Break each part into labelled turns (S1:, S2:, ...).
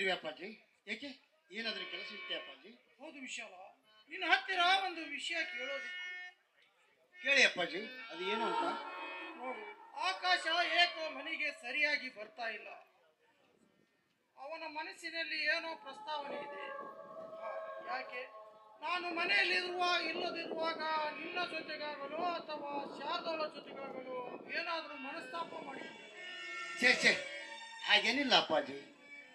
S1: ಇಲ್ವೇ ಅಪ್ಪಾಜಿ? ಏಕೆ, ಏನಾದರೂ ಕೆಲಸ ಇತ್ತೆ ಅಪ್ಪಾಜಿ?
S2: ಹೌದು ವಿಶಾಲ, ನಿನ್ನ ಹತ್ತಿರ ಒಂದು ವಿಷಯ ಕೇಳೋದಿತ್ತು.
S1: ಕೇಳಿ ಅಪ್ಪಾಜಿ, ಅದು ಏನು ಅಂತ.
S2: ನೋಡು, ಆಕಾಶ ಏಕೋ ಮನೆಗೆ ಸರಿಯಾಗಿ ಬರ್ತಾ ಇಲ್ಲ. ಅವನ ಮನಸ್ಸಿನಲ್ಲಿ ಏನೋ ಪ್ರಸ್ತಾವನೆ ಇದೆ. ಯಾಕೆ ನಾನು ಇಲ್ಲದಿರುವಾಗ ನಿನ್ನ ಜೊತೆಗಾಗಲು ಅಥವಾ ಶಾರದಳ ಜೊತೆಗಾಗಲು ಏನಾದರೂ ಮನಸ್ತಾಪ ಮಾಡಿದ್ದೆ?
S1: ಛೇ, ಹಾಗೇನಿಲ್ಲ ಅಪ್ಪಾಜಿ.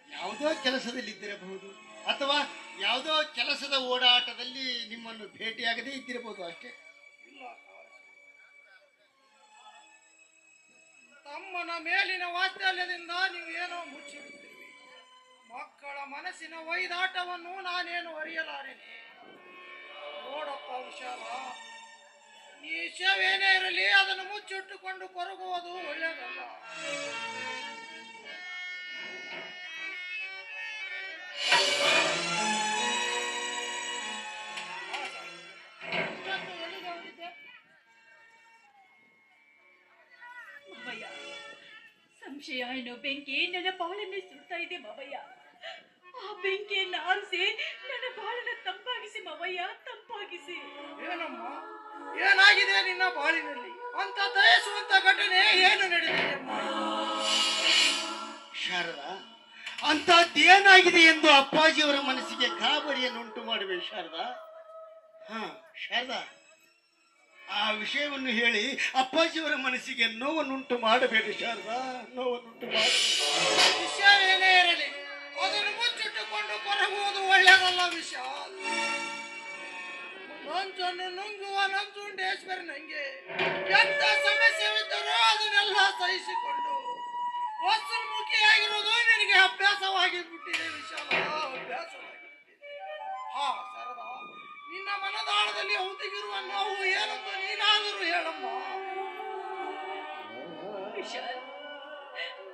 S1: ಯಾವುದೋ ಕೆಲಸದಲ್ಲಿದ್ದಿರಬಹುದು, ಅಥವಾ ಯಾವುದೋ ಕೆಲಸದ ಓಡಾಟದಲ್ಲಿ ನಿಮ್ಮನ್ನು ಭೇಟಿಯಾಗದೇ ಇದ್ದಿರಬಹುದು, ಅಷ್ಟೇ.
S2: ಇಲ್ಲ, ತಮ್ಮನ ಮೇಲಿನ ವಾತ್ಸಲ್ಯದಿಂದ ನೀವು ಏನೋ ಮುಚ್ಚಿಡುತ್ತೀರಿ. ಮಕ್ಕಳ ಮನಸ್ಸಿನ ವೈದಾಟವನ್ನು ನಾನೇನು ಅರಿಯಲಾರೇನೆ. ನೋಡಪ್ಪ ವಿಶಾಲ, ಈ ವಿಷಯವೇನೇ ಇರಲಿ ಅದನ್ನು ಮುಚ್ಚಿಟ್ಟುಕೊಂಡು ಕೊರಗುವುದು ಒಳ್ಳೆಯದಲ್ಲ.
S3: ಮಾವಯ್ಯ, ಸಂಶಯ ಏನೋ ಬೆಂಕಿ ನನ್ನ ಬಾಳನ್ನೇ ಸುಡ್ತಾ ಇದೆ ಮಾವಯ್ಯ. ಆ ಬೆಂಕಿಯನ್ನು ಆರಿಸಿ ನನ್ನ ಬಾಳನ್ನ ತಂಪಾಗಿಸಿ ಮಾವಯ್ಯ, ತಂಪಾಗಿಸಿ.
S2: ಏನಮ್ಮ, ಏನಾಗಿದೆ ನಿನ್ನ ಬಾಳಿನಲ್ಲಿ? ಅಂತ ದಯಿಸುವಂತ ಘಟನೆ ಏನು ನಡೆದಿದೆ?
S1: ಶಾರದಾ, ಅಂತದ್ದೇನಾಗಿದೆ ಎಂದು ಅಪ್ಪಾಜಿಯವರ ಮನಸ್ಸಿಗೆ ಗಾಬರಿಯನ್ನುಂಟು ಮಾಡುವೆ ಶಾರದಾ. ಶಾರದಾ, ಆ ವಿಷಯವನ್ನು ಹೇಳಿ ಅಪ್ಪಾಜಿಯವರ ಮನಸ್ಸಿಗೆ ನೋವನ್ನುಂಟು ಮಾಡಬೇಡಿ ಶಾರದಾ, ನೋವನ್ನುಂಟು ಮಾಡಬೇಡಿ.
S2: ವಿಷಯ ಏನೇ ಇರಲಿ ಅದನ್ನು ಮುಚ್ಚಿಟ್ಟುಕೊಂಡು ಕೊರಗುವುದು ಒಳ್ಳೆಯದಲ್ಲ ವಿಶಾಲ್. ನಂಚನ್ನು ನುಂಗುವ ನಂಜುಂಡೇಶ್ವರಿ ನಂಗೆ ಎಂತ ಸಮಸ್ಯೆವಿದ್ದರೂ ಅದನ್ನೆಲ್ಲ ಸಹಿಸಿಕೊಂಡು ವಸ್ತುಮುಖಿಯಾಗಿರುವುದು ನಿನಗೆ ಅಭ್ಯಾಸವಾಗಿ ಬಿಟ್ಟಿದೆ ವಿಶಾಲ, ಅಭ್ಯಾಸವಾಗಿ ಬಿಟ್ಟಿದೆ. ಶಾರದಾ, ನಿನ್ನ ಮನದಾಳದಲ್ಲಿ ಹುದುಗಿರುವ ನೋವು ಏನೆಂದು ನೀನಾದರೂ ಹೇಳಮ್ಮ.
S3: ವಿಶಾಲ್,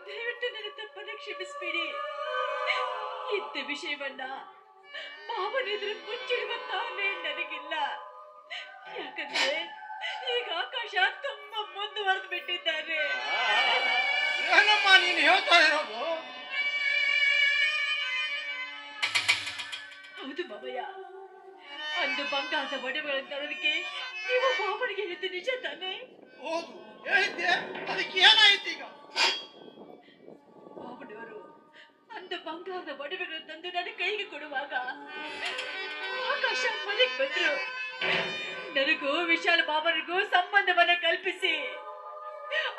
S3: ದಯವಿಟ್ಟು ನನ್ನ ತಪ್ಪನ್ನು ಕ್ಷಮಿಸಬೇಡಿ. ಇಂಥ ವಿಷಯವನ್ನ ಮಾವನೆದುರು ಮುಚ್ಚಿಡುವಂತ ನನಗಿಲ್ಲ. ಯಾಕಂದ್ರೆ ಈಗ ಆಕಾಶ ತುಂಬಾ ಮುಂದುವರೆದು ಬಿಟ್ಟಿದ್ದಾರೆ.
S2: ಏನಮ್ಮ ನೀನು ಹೇಳ್ತಾ ಇರೋದು?
S3: ಹೌದು ಮಾವಯ್ಯ, ಅಂದು ಬಂಗಾರದ ಒಡವೆಗಳನ್ನು ತರೋದಕ್ಕೆ ನೀವು ಮಾವನಿಗೆ ಹೇಳಿದ್ದು ನಿಜ ತಾನೆ?
S2: ಹೌದು, ಹೇಳಿದ್ದೆ. ಅದಕ್ಕೆ ಏನಾಯ್ತು ಈಗ?
S3: ಮಾವನವರು ಅಂದು ಬಂಗಾರದ ಒಡವೆಗಳನ್ನು ತಂದು ನನ್ನ ಕೈಗೆ ಕೊಡುವಾಗ ಆಕಾಶ ಮನೆಗೆ ಬಂದ್ರು. ನನಗೂ ವಿಶಾಲ ಮಾವನಿಗೂ ಸಂಬಂಧವನ್ನ ಕಲ್ಪಿಸಿ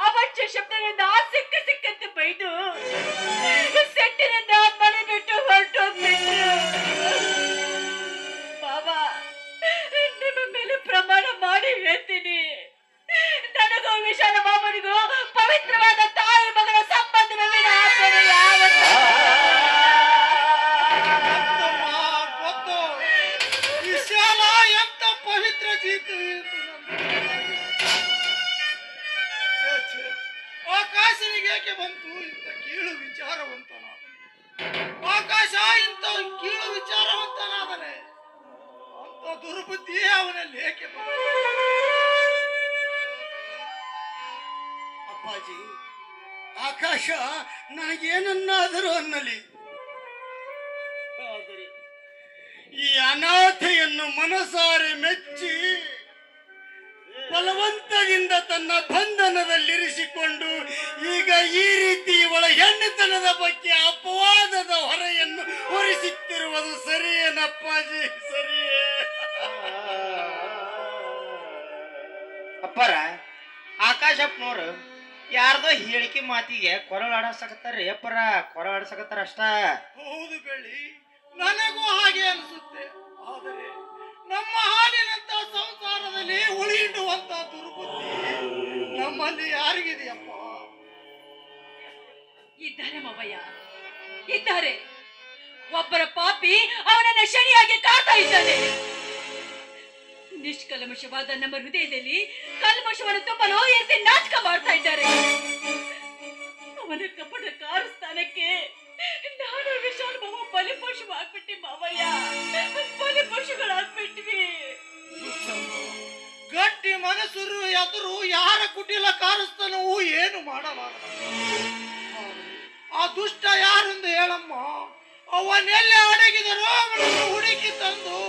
S3: ಅವಾಚ್ಯ ಶಬ್ದಗಳಿಂದ ಸಿಕ್ಕಂತೆ ಬೈದು ಸೆಟ್ಟಿನಿಂದ ಮನೆ ಬಿಟ್ಟು ಹೊರಟೋಗ್ಬಿಟ್ರು. ಬಾಬಾ, ನಿಮ್ಮ ಮೇಲೆ ಪ್ರಮಾಣ ಮಾಡಿ ಹೇಳ್ತೀನಿ, ನನಗೂ ವಿಶಾಲ ಮಾವನಿಗೂ ಪವಿತ್ರವಾದ ತಾಯಿ ಮಗಳ ಸಂಬಂಧವೇ
S2: ಗೊತ್ತು. ವಿಶಾಲ ಎಂತ ಪವಿತ್ರ ಜೀತು. ಆಕಾಶನಿಗೆ ಏಕೆ ಬಂತು ಇಂಥ ಕೀಳು ವಿಚಾರವಂತನಾದ? ಆಕಾಶ ಇಂಥ ಕೀಳು ವಿಚಾರವಂತನಾದರೆ ಅಂತ ದುರ್ಬುದ್ಧಿಯೇ ಅವನಲ್ಲಿ ಏಕೆ ಬಂತು?
S1: ಅಪ್ಪಾಜಿ, ಆಕಾಶ ನನಗೇನನ್ನಾದರೂ ಅನ್ನಲಿ, ಆದರೆ ಈ ಅನಾಥೆಯನ್ನು ಮನಸಾರೆ ಮೆಚ್ಚಿ ಬಲವಂತದಿಂದ ತನ್ನ ಬಂಧನದಲ್ಲಿರಿಸಿಕೊಂಡು ಈಗ ಈ ರೀತಿ ಒಳ ಹೆಣ್ಣುತನದ ಬಗ್ಗೆ ಅಪವಾದದ ಹೊರೆಯನ್ನು ಹೊರಿಸುತ್ತಿರುವುದು ಸರಿಯೇನಪ್ಪಾಜಿ? ಸರಿಯೇ?
S4: ಅಪ್ಪರ, ಆಕಾಶಪ್ಪನವ್ರು ಯಾರ್ದೋ ಹೇಳಿಕೆ ಮಾತಿಗೆ ಕೊರಳಾಡಸಕತ್ತಾರ್ರಿ ಅಪ್ಪರ, ಕೊರಳಾಡಸಕತ್ತಾರ ಅಷ್ಟ.
S2: ಹೌದು ಬೆಳ್ಳಿ, ನನಗೂ ಹಾಗೆ ಅನಿಸುತ್ತೆ. ಆದರೆ ನಮ್ಮ ಹಾಲಿನಂತ ಸಂಸಾರದಲ್ಲಿ ಉಳಿಯುವಂತ ದುರ್ಬುದ್ಧಿ ನಮ್ಮಲ್ಲಿ ಯಾರಿಗಿದೆಯಪ್ಪ?
S3: ಇದ್ದಾರೆ ಮಾವಯ್ಯ, ಇದ್ದಾರೆ. ಒಬ್ಬರ ಪಾಪಿ ಅವನನ್ನ ಶನಿಯಾಗಿ ಕಾಡ್ತಾ ಇದ್ದಾನೆ. ನಿಷ್ಕಲ್ಮಶವಾದ ನಮ್ಮ ಹೃದಯದಲ್ಲಿ ಕಲ್ಮಶವನ್ನು ತುಂಬಲು ಎತ್ತಿ ನಾಟಕ ಮಾಡ್ತಾ ಇದ್ದಾರೆ. ಅವನ ಕಪಟ ಕಾರಸ್ಥಾನಕ್ಕೆ ನಾನು ವಿಶಾಲ ಮಾವ ಬಲಿಪಶು ಆಗ್ಬಿಟ್ಟಿ ಮಾವಯ್ಯ, ಬಲಿಪಶುಗಳಾಗ್ಬಿಟ್ವಿ.
S2: ಗಟ್ಟಿ ಮನಸ್ಸರು ಎದುರು ಯಾರ ಕುಟಿಲ ಕಾರಸ್ಥಾನವೂ ಏನು ಮಾಡಲಾರ. ಆ ದುಷ್ಟ ಯಾರೆಂದು ಹೇಳಮ್ಮ. ಅವನೆಲ್ಲಿ ಅಡಗಿದರೋ ಅವನನ್ನು ಹುಡುಕಿ ತಂದು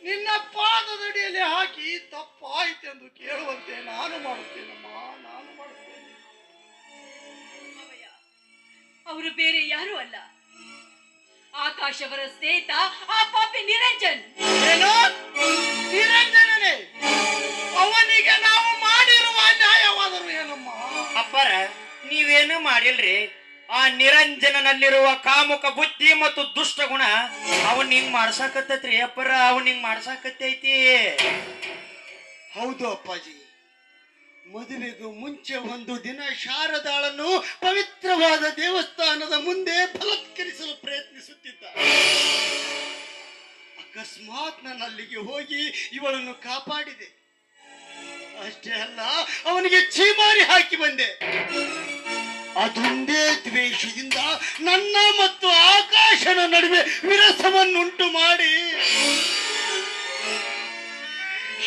S2: ನಿನ್ನ ಪಾದದಡಿಯಲ್ಲಿ ಹಾಕಿ ತಪ್ಪಾಯ್ತೆಂದು ಕೇಳುವಂತೆ ನಾನು ಮಾಡುತ್ತೇನಮ್ಮ, ನಾನು ಮಾಡುತ್ತೇನೆ.
S3: ಅವರು ಬೇರೆ ಯಾರು ಅಲ್ಲ, ಆಕಾಶ್ ಅವರ ಸ್ನೇಹಿತ ಆ ಪಾಪಿ ನಿರಂಜನ್.
S2: ಏನು ನಿರಂಜನನೇ? ಅವನಿಗೆ ನಾವು ಮಾಡಿರುವ ನ್ಯಾಯವಾದರೂ ಏನಮ್ಮ?
S4: ಅಪ್ಪರ ನೀವೇನು ಮಾಡಿಲ್ರಿ. ಆ ನಿರಂಜನನಲ್ಲಿರುವ ಕಾಮುಕ ಬುದ್ಧಿ ಮತ್ತು ದುಷ್ಟ ಗುಣ ಅವನ್ ಹಿಂಗ್ ಮಾಡ್ಸಾಕತ್ತೈತ್ರಿ ಅಪ್ಪರ, ಅವನ್ ಹಿಂಗ್ ಮಾಡ್ಸಾಕತ್ತೈತಿ.
S1: ಹೌದು ಅಪ್ಪಾಜಿ, ಮದುವೆಗೂ ಮುಂಚೆ ಒಂದು ದಿನ ಶಾರದಾಳನ್ನು ಪವಿತ್ರವಾದ ದೇವಸ್ಥಾನದ ಮುಂದೆ ಬಲಾತ್ಕರಿಸಲು ಪ್ರಯತ್ನಿಸುತ್ತಿದ್ದ. ಅಕಸ್ಮಾತ್ ನಾನು ಅಲ್ಲಿಗೆ ಹೋಗಿ ಇವಳನ್ನು ಕಾಪಾಡಿದೆ. ಅಷ್ಟೇ ಅಲ್ಲ, ಅವನಿಗೆ ಛೀಮಾರಿ ಹಾಕಿ ಬಂದೆ. ಅದೊಂದೇ ದ್ವೇಷದಿಂದ ನನ್ನ ಮತ್ತು ಆಕಾಶನ ನಡುವೆ ವಿರಸವನ್ನುಂಟು ಮಾಡಿ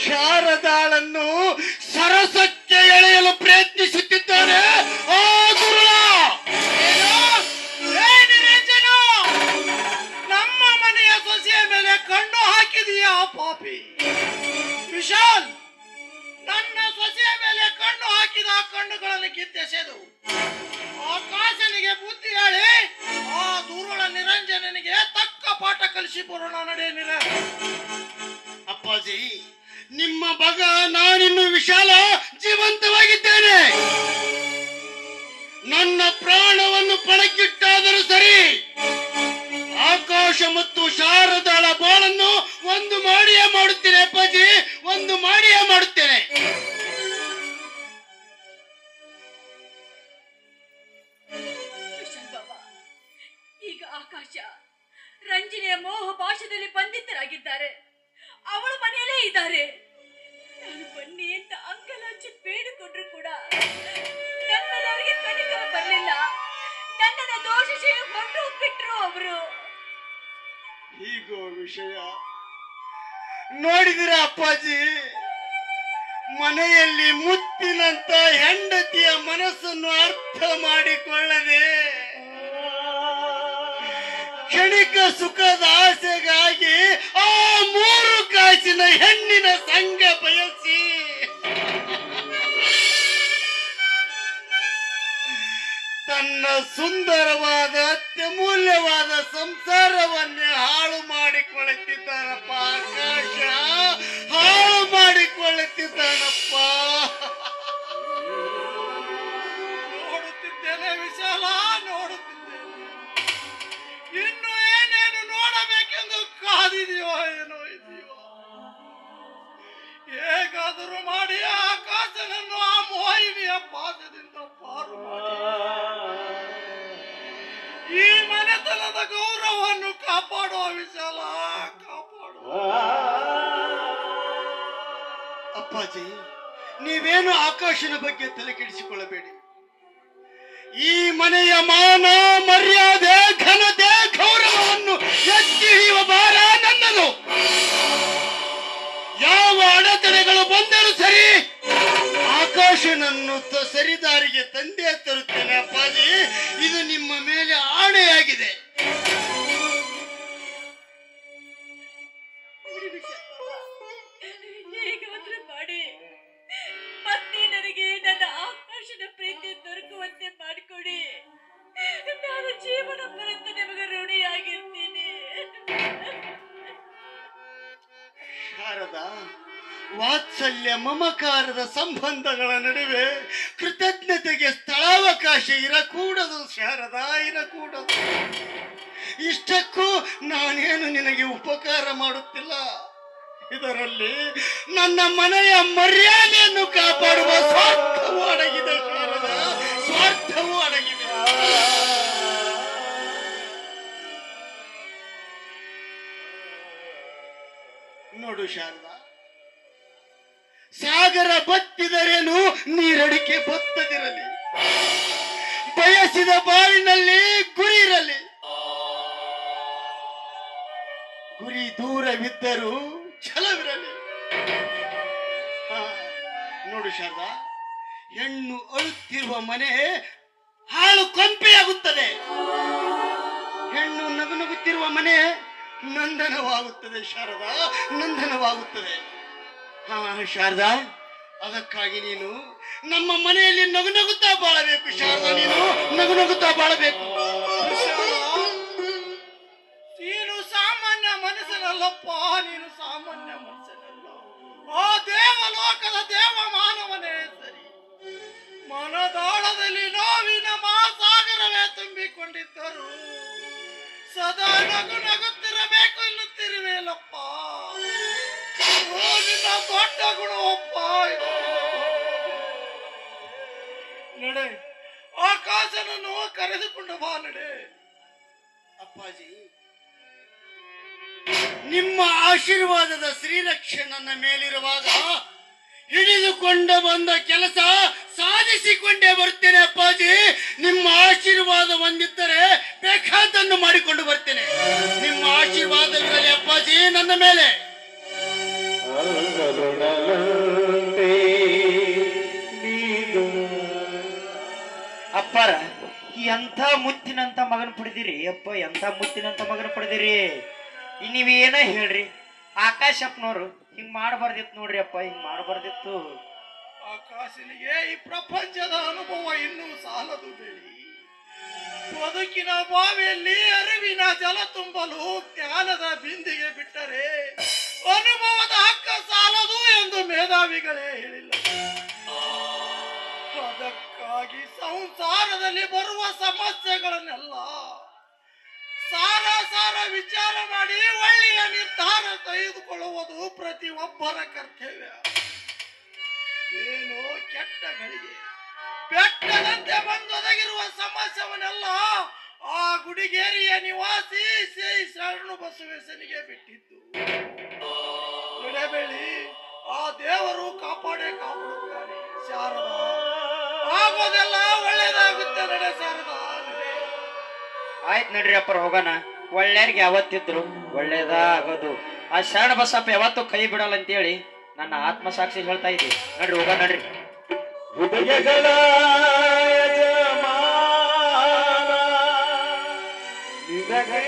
S1: ಶಾರದಾಳನ್ನು ಸರಸಕ್ಕೆ ಎಳೆಯಲು ಪ್ರಯತ್ನಿಸುತ್ತಿದ್ದಾನೆ ಆ ದುರುಳ.
S2: ನಮ್ಮ ಮನೆಯ ಸೊಸೆಯ ಮೇಲೆ ಕಣ್ಣು ಹಾಕಿದೀಯಾ ಪಾಪಿ? ವಿಶಾಲ್, ನನ್ನ ಸೊಸೆಯ ಮೇಲೆ ಕಣ್ಣು ಹಾಕಿದ ಕಣ್ಣುಗಳನ್ನು ಕಿತ್ತೆಸೆದು ಆಕಾಶನಿಗೆ ಬುದ್ಧಿ ಹೇಳಿ ಆ ದುರುಳ ನಿರಂಜನನಿಗೆ ತಕ್ಕ ಪಾಠ ಕಲಿಸಿ ಬರೋಣ. ನಡೆಯಲಿರ
S1: ಅಪ್ಪಾಜಿ, ನಿಮ್ಮ ಮಗ ನಾನಿನ್ನು ವಿಶಾಲ ಜೀವಂತವಾಗಿದ್ದೇನೆ. ನನ್ನ ಪ್ರಾಣವನ್ನು ಪಣಕ್ಕಿಟ್ಟಾದರೂ ಸರಿ, ಆಕಾಶ ಮತ್ತು ಶಾರದಾಳ ಬಾಳನ್ನು ಒಂದು ಮಾಡಿಯೇ ಮಾಡುತ್ತೇನೆ ಅಪ್ಪಾಜಿ, ಒಂದು ಮಾಡಿಯೇ ಮಾಡುತ್ತೇನೆ.
S3: ಈಗ ಆಕಾಶ ರಂಜನೆಯ ಮೋಹ ಭಾಷೆಯಲ್ಲಿ ಬಂಧಿತರಾಗಿದ್ದಾರೆ. ಅವಳ ಮನೆಯಲ್ಲೇ ಇದ್ದಾರೆ. ನಾನು ಬನ್ನಿ ಅಂತ ಅಂಗಲಾಚಿ ಬೇಡಿಕೊಂಡ್ರು ಕೂಡ ನನ್ನದವರಿಗೆ ಕನಿಕರ ಬರಲಿಲ್ಲ. ನನ್ನನ್ನ ದೋಷಿಸಿ ಹೊರಟು ಬಿಟ್ರು ಅವರು.
S1: ಹೀಗೋ ವಿಷಯ ನೋಡಿದಿರ ಅಪ್ಪಾಜಿ, ಮನೆಯಲ್ಲಿ ಮುತ್ತಿನಂತ ಹೆಂಡತಿಯ ಮನಸ್ಸನ್ನು ಅರ್ಥ ಮಾಡಿಕೊಳ್ಳದೆ ಕ್ಷಣಿಕ ಸುಖದ ಆಸೆಗಾಗಿ ಆ 3 ಕಾಸಿನ ಹೆಣ್ಣಿನ ಸಂಗ ಬಯಸಿ ತನ್ನ ಸುಂದರವಾದ ಅತ್ಯಮೂಲ್ಯವಾದ ಸಂಸಾರವನ್ನೇ ಹಾಳು ಮಾಡಿಕೊಳ್ಳುತ್ತಿದ್ದಾನಪ್ಪ ಆಕಾಶ, ಹಾಳು ಮಾಡಿಕೊಳ್ಳುತ್ತಿದ್ದಾನಪ್ಪ.
S2: ನೋಡುತ್ತಿದ್ದೇನೆ ವಿಶಾಲ, ನೋಡುತ್ತಿದ್ದೇನೆ. ಇನ್ನು ಏನೇನು ನೋಡಬೇಕೆಂದು ಕಾದಿದೆಯೋ ಏನೋ ಇದೆಯೋ. ಹೇಗಾದರೂ ಮಾಡಿ ಆಕಾಶನನ್ನು ಆ ಮೋಹಿನಿಯ ಪಾದದಿಂದ ಪಾರು ಮಾಡಿ ಈ ಮನೆತನದ ಗೌರವವನ್ನು ಕಾಪಾಡುವ ವಿಶಾಲ, ಕಾಪಾಡುವ.
S1: ಅಪ್ಪಾಜಿ, ನೀವೇನು ಆಕಾಶನ ಬಗ್ಗೆ ತಲೆ ಕೆಡಿಸಿಕೊಳ್ಳಬೇಡಿ. ಈ ಮನೆಯ ಮಾನ ಮರ್ಯಾದೆ ಘನತೆ ಗೌರವವನ್ನು ಎತ್ತಿ ಹಿಡಿಯುವ ಭಾರ ನನ್ನದು. ಯಾವ ಅಡೆತಡೆಗಳು ಬಂದರೂ ಸರಿ, ಆಕಾಶನನ್ನು ಸರಿದಾರಿಗೆ ತಂದೆ ತರುತ್ತೇನೆ ಅಪ್ಪಾಜಿ. ಇದು ನಿಮ್ಮ ಮೇಲೆ ಆಣೆಯಾಗಿದೆ.
S3: ಹೇಗಾದ್ರೂ ಮಾಡಿ ಮತ್ತೆ ನನಗೆ ನನ್ನ ಆಕಾಶದ ಪ್ರೀತಿ ದೊರಕುವಂತೆ ಮಾಡಿಕೊಡಿ. ನಾನು ಜೀವನ ಪರ್ಯಂತ ನಿಮಗೆ ಋಣಿಯಾಗಿರ್ತೀನಿ.
S1: ಶಾರದಾ, ವಾತ್ಸಲ್ಯ ಮಮಕಾರದ ಸಂಬಂಧಗಳ ನಡುವೆ ಕೃತಜ್ಞತೆಗೆ ಸ್ಥಳಾವಕಾಶ ಇರಕೂಡದು ಶಾರದಾ, ಇರಕೂಡದು. ಇಷ್ಟಕ್ಕೂ ನಾನೇನು ನಿನಗೆ ಉಪಕಾರ ಮಾಡುತ್ತಿಲ್ಲ. ಇದರಲ್ಲಿ ನನ್ನ ಮನೆಯ ಮರ್ಯಾದೆಯನ್ನು ಕಾಪಾಡುವ ಸ್ವಾರ್ಥವೂ ಅಡಗಿದೆ ಶಾರದಾ, ಸ್ವಾರ್ಥವೂ ಅಡಗಿದೆ. ನೋಡು ಶಾರದಾ, ಸಾಗರ ಬತ್ತಿದರೇನು ನೀರಡಿಕೆ ಬತ್ತದಿರಲಿ, ಬಯಸಿದ ಬಾಳಿನಲ್ಲಿ ಗುರಿ ಇರಲಿ. ಗುರಿ ದೂರವಿದ್ದರೂ ಛಲವಿರಲಿ. ನೋಡು ಶಾರದಾ, ಹೆಣ್ಣು ಅಳುತ್ತಿರುವ ಮನೆ ಹಾಳು ಕೊಂಪೆಯಾಗುತ್ತದೆ. ಹೆಣ್ಣು ನಗುನಗುತ್ತಿರುವ ಮನೆ ನಂದನವಾಗುತ್ತದೆ ಶಾರದಾ, ನಂದನವಾಗುತ್ತದೆ. ಹಾ ಶಾರದಾ, ಅದಕ್ಕಾಗಿ ನೀನು ನಮ್ಮ ಮನೆಯಲ್ಲಿ ನಗುನಗುತ್ತಾ ಬಾಳಬೇಕು ಶಾರದಾ, ನೀನು ನಗುನಗುತ್ತಾ ಬಾಳಬೇಕು.
S2: ನೀನು ಸಾಮಾನ್ಯ ಮನುಷ್ಯನಲ್ಲಪ್ಪ, ನೀನು ಸಾಮಾನ್ಯ ಮನುಷ್ಯನಲ್ಲ. ಆ ದೇವಲೋಕದ ದೇವ ಮಾನವನೇ ಸರಿ. ಮನದಾಳದಲ್ಲಿ ನೋವಿನ ಮಹಾಸಾಗರವೇ ತುಂಬಿಕೊಂಡಿದ್ದರು ಸದಾ ನಗು ನಗುತ್ತಿರಬೇಕು ಎನ್ನುತ್ತಿರುವೆಯಲ್ಲಪ್ಪ. ನಿನ್ನ ದೊಡ್ಡ ಗುಣವಪ್ಪ. ನಡೆ, ಆಕಾಶನನ್ನು ಕರೆದುಕೊಂಡು ಬಾ, ನಡೆ.
S1: ಅಪ್ಪಾಜಿ, ನಿಮ್ಮ ಆಶೀರ್ವಾದದ ಶ್ರೀರಕ್ಷೆ ನನ್ನ ಮೇಲಿರುವಾಗ ಹಿಡಿದುಕೊಂಡು ಬಂದ ಕೆಲಸ ಸಾಧಿಸಿಕೊಂಡೇ ಬರ್ತೇನೆ ಅಪ್ಪಾಜಿ. ನಿಮ್ಮ ಆಶೀರ್ವಾದ ಹೊಂದಿದ್ದರೆ ಬೇಕಾದನ್ನು ಮಾಡಿಕೊಂಡು ಬರ್ತೇನೆ. ನಿಮ್ಮ ಆಶೀರ್ವಾದವಿರಲಿ ಅಪ್ಪಾಜಿ ನನ್ನ ಮೇಲೆ.
S4: ಅಪ್ಪಾರ, ಎಂಥ ಮುತ್ತಿನಂತ ಮಗನ ಪಡೆದಿರಿ ಅಪ್ಪ, ಎಂಥ ಮುತ್ತಿನಂತ ಮಗನ ಪಡೆದಿರಿ. ನೀವೇನ ಹೇಳ್ರಿ, ಆಕಾಶಪ್ಪನವ್ರು ಹಿಂಗ್ ಮಾಡಬಾರ್ದಿತ್ತು ನೋಡ್ರಿ ಅಪ್ಪ, ಹಿಂಗ್ ಮಾಡಬಾರ್ದಿತ್ತು.
S2: ಆಕಾಶನಿಗೆ ಈ ಪ್ರಪಂಚದ ಅನುಭವ ಇನ್ನೂ ಸಾಲದು ಬೇಡಿ. ಬದುಕಿನ ಬಾವಿಯಲ್ಲಿ ಅರಿವಿನ ಜಲ ತುಂಬಲು ಜ್ಞಾನದ ಬಿಂದಿಗೆ ಬಿಟ್ಟರೆ ಅನುಭವದ ಹಕ್ಕ ಸಾಲದು ಎಂದು ಮೇಧಾವಿಗಳೇ ಹೇಳಿಲ್ಲ. ಅದಕ್ಕಾಗಿ ಸಂಸಾರದಲ್ಲಿ ಬರುವ ಸಮಸ್ಯೆಗಳನ್ನೆಲ್ಲ ಸಾರ ವಿಚಾರ ಮಾಡಿ ಒಳ್ಳೆಯ ನಿರ್ಧಾರ ತೆಗೆದುಕೊಳ್ಳುವುದು ಪ್ರತಿಯೊಬ್ಬರ ಕರ್ತವ್ಯ. ಏನು ಕೆಟ್ಟ ಗಳಿಗೆ ಬೆಟ್ಟದಂತೆ ಬಂದೊದಗಿರುವ ಸಮಸ್ಯೆವನ್ನೆಲ್ಲ ಆ ಗುಡಿಗೇರಿಯ ನಿವಾಸಿ ಶ್ರೀ ಶರಣು ಬಸವೇಶನಿಗೆ ಬಿಟ್ಟಿದ್ದು. ಬಿಡಬೇಡಿ, ಆ ದೇವರು ಕಾಪಾಡುತ್ತಾನೆ ಶಾರದಾ. ಆಗೋದೆಲ್ಲ ಒಳ್ಳೇದಾಗುತ್ತೆ, ನಡೆ ಶಾರದಾ, ನಡೆ.
S4: ಆಯ್ತು ನಡ್ರಿ ಅಪ್ಪರ, ಹೋಗೋಣ. ಒಳ್ಳೆಯವ್ರಿಗೆ ಯಾವತ್ತಿದ್ರು ಒಳ್ಳೇದಾಗೋದು. ಆ ಶರಣ ಬಸಪ್ಪ ಯಾವತ್ತೂ ಕೈ ಬಿಡಲ್ಲ ಅಂತೇಳಿ ನನ್ನ ಆತ್ಮಸಾಕ್ಷಿ ಹೇಳ್ತಾ ಇದ್ದೆ. ನಡ್ರಿ ಹೋಗ, ನಡ್ರಿ.
S5: ಹೃದಯಗಳ ಯಜಮಾನ ನಿನಗೆ